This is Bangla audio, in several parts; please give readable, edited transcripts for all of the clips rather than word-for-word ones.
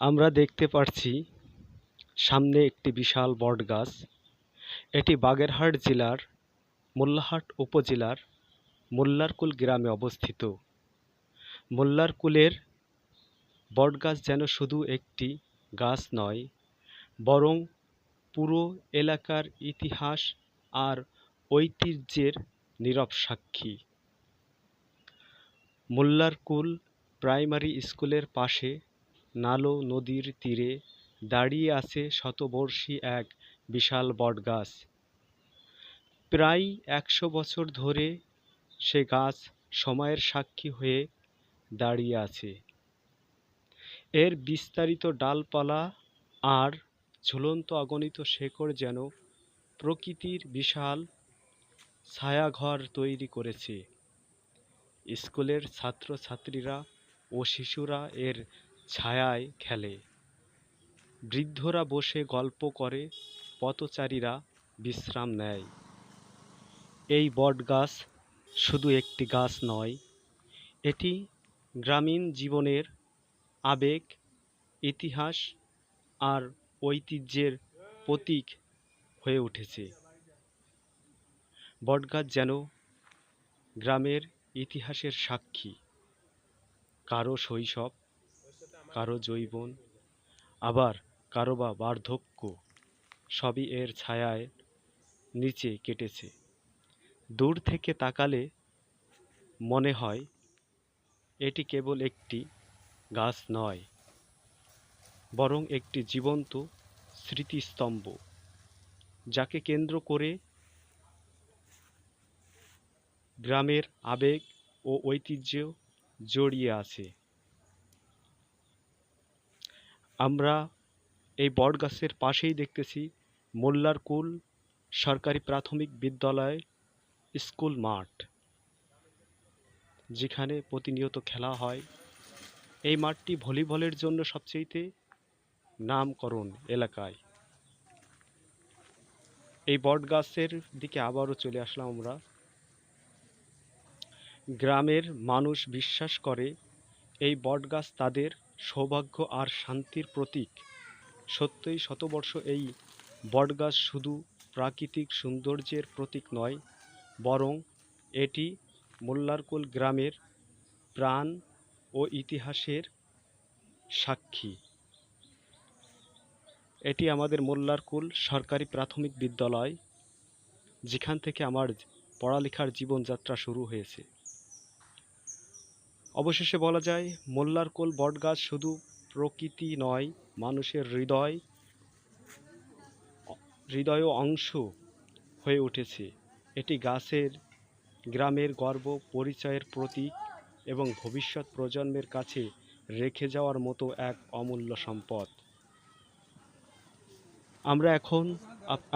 আমরা দেখতে পাচ্ছি সামনে একটি বিশাল বটগাছ। এটি বাগেরহাট জেলার মোল্লাহাট উপজেলার মোল্লারকুল গ্রামে অবস্থিত। মোল্লারকুলের বটগাছ যেন শুধু একটি গাছ নয়, বরং পুরো এলাকার ইতিহাস আর ঐতিহ্যের নীরব সাক্ষী। মোল্লারকুল প্রাইমারি স্কুলের পাশে নালো নদীর তীরে দাঁড়িয়ে আছে শতবর্ষী এক বিশাল বটগাছ। প্রায় ১০০ বছর ধরে সে গাছ সময়ের সাক্ষী হয়ে দাঁড়িয়ে আছে। এর বিস্তারিত ডালপালা আর ঝুলন্ত অগণিত শেকড় যেন প্রকৃতির বিশাল ছায়াঘর তৈরি করেছে। স্কুলের ছাত্রছাত্রীরা ও শিশুরা এর ছায়ায় খেলে, বৃদ্ধরা বসে গল্প করে, পথচারীরা বিশ্রাম নেয়। এই বটগাছ শুধু একটি গাছ নয়, এটি গ্রামীণ জীবনের আবেগ, ইতিহাস আর ঐতিহ্যের প্রতীক হয়ে উঠেছে। বটগাছ যেন গ্রামের ইতিহাসের সাক্ষী, কারো শৈশব, কারো যৌবন, আবার কারো বা বার্ধক্য, সবই এর ছায়ায় নিচে কেটেছে। দূর থেকে তাকালে মনে হয় এটি কেবল একটি গাছ নয়, বরং একটি জীবন্ত স্মৃতিস্তম্ভ, যাকে কেন্দ্র করে গ্রামের আবেগ ও ঐতিহ্য জড়িয়ে আছে। আমরা এই বটগাছের পাশেই দেখতেছি মোল্লারকুল সরকারি প্রাথমিক বিদ্যালয় স্কুল মাঠ, যেখানে প্রতিনিয়ত খেলা হয়। এই মাঠটি ভলিবলের জন্য সবচেয়ে নামকরণ এলাকায়। এই বটগাছের দিকে আবারও চলে আসলাম আমরা। গ্রামের মানুষ বিশ্বাস করে এই বটগাছ তাদের সৌভাগ্য আর শান্তির প্রতীক। সত্যই শতবর্ষ এই বটগাছ শুধু প্রাকৃতিক সৌন্দর্যের প্রতীক নয়, বরং এটি মোল্লারকুল গ্রামের প্রাণ ও ইতিহাসের সাক্ষী। এটি আমাদের মোল্লারকুল সরকারি প্রাথমিক বিদ্যালয়, যেখান থেকে আমার পড়ালেখার জীবনযাত্রা শুরু হয়েছে। অবশেষে বলা যায়, মোল্লারকুল বটগাছ শুধু প্রকৃতি নয়, মানুষের হৃদয় অংশ হয়ে উঠেছে। এটি গাছের গ্রামের গর্ব, পরিচয়ের প্রতীক এবং ভবিষ্যৎ প্রজন্মের কাছে রেখে যাওয়ার মতো এক অমূল্য সম্পদ।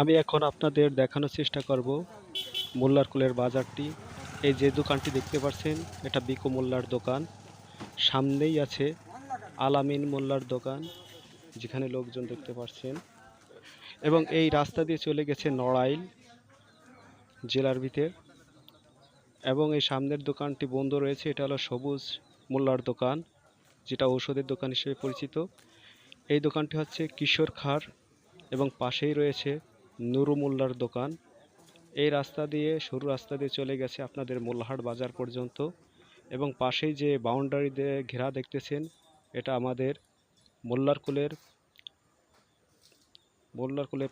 আমি এখন আপনাদের দেখানোর চেষ্টা করব মোল্লারকুলের বাজারটি। এই যে দোকানটি দেখতে পাচ্ছেন, এটা বিকু মোল্লার দোকান। সামনেই আছে আলামিন মোল্লার দোকান, যেখানে লোকজন দেখতে পাচ্ছেন। এবং এই রাস্তা দিয়ে চলে গেছে নড়াইল জেলার ভিতর। এবং এই সামনের দোকানটি বন্ধ রয়েছে, এটা হলো সবুজ মোল্লার দোকান, যেটা ঔষধের দোকান হিসেবে পরিচিত। এই দোকানটি হচ্ছে কিশোর খার, এবং পাশেই রয়েছে নুরু মোল্লার দোকান। এই রাস্তা দিয়ে, সরু রাস্তা দিয়ে চলে গেছে আপনাদের মোল্লাহাট বাজার পর্যন্ত। এবং পাশেই যে বাউন্ডারি দিয়ে ঘেরা দেখতেছেন, এটা আমাদের মোল্লারকুলের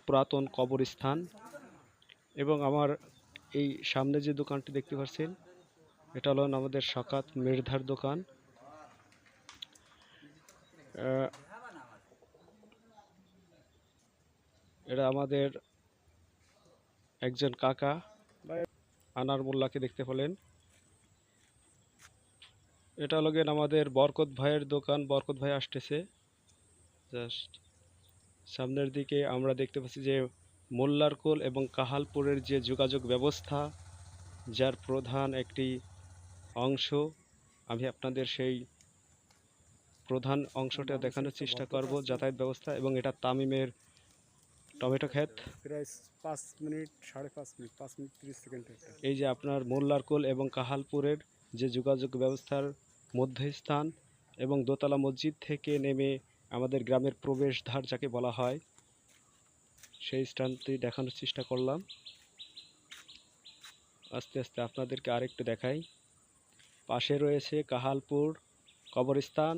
পুরাতন কবরস্থান। এবং আমার এই সামনে যে দোকানটি দেখতে পাচ্ছেন, এটা হলো আমাদের শকাত মির্ধার দোকান। এটা আমাদের একজন কাকা আনার মোল্লাকে দেখতে পেলেন। এটা হলো আমাদের বরকত ভাইয়ের দোকান, বরকত ভাই আসতেছে। জাস্ট সামনের দিকে আমরা দেখতে পাচ্ছি যে মোল্লারকুল এবং কাহালপুরের যে যোগাযোগ ব্যবস্থা, যার প্রধান একটি অংশ, আমি আপনাদের সেই প্রধান অংশটা দেখানোর চেষ্টা করব, যাতায়াত ব্যবস্থা। এবং এটা তামিমের টমেটো ক্ষেত। প্রায় 5 মিনিট, 5.5 মিনিট 30 সেকেন্ড। এই যে আপনার মোল্লারকুল এবং কাহালপুরের যে যোগাযোগ ব্যবস্থার মধ্যস্থান, এবং দোতলা মসজিদ থেকে নেমে আমাদের গ্রামের প্রবেশদ্বার যাকে বলা হয় সেই স্থানটি দেখানোর চেষ্টা করলাম। আস্তে আস্তে আপনাদেরকে আরেকটু দেখাই। পাশে রয়েছে কাহালপুর কবরস্থান।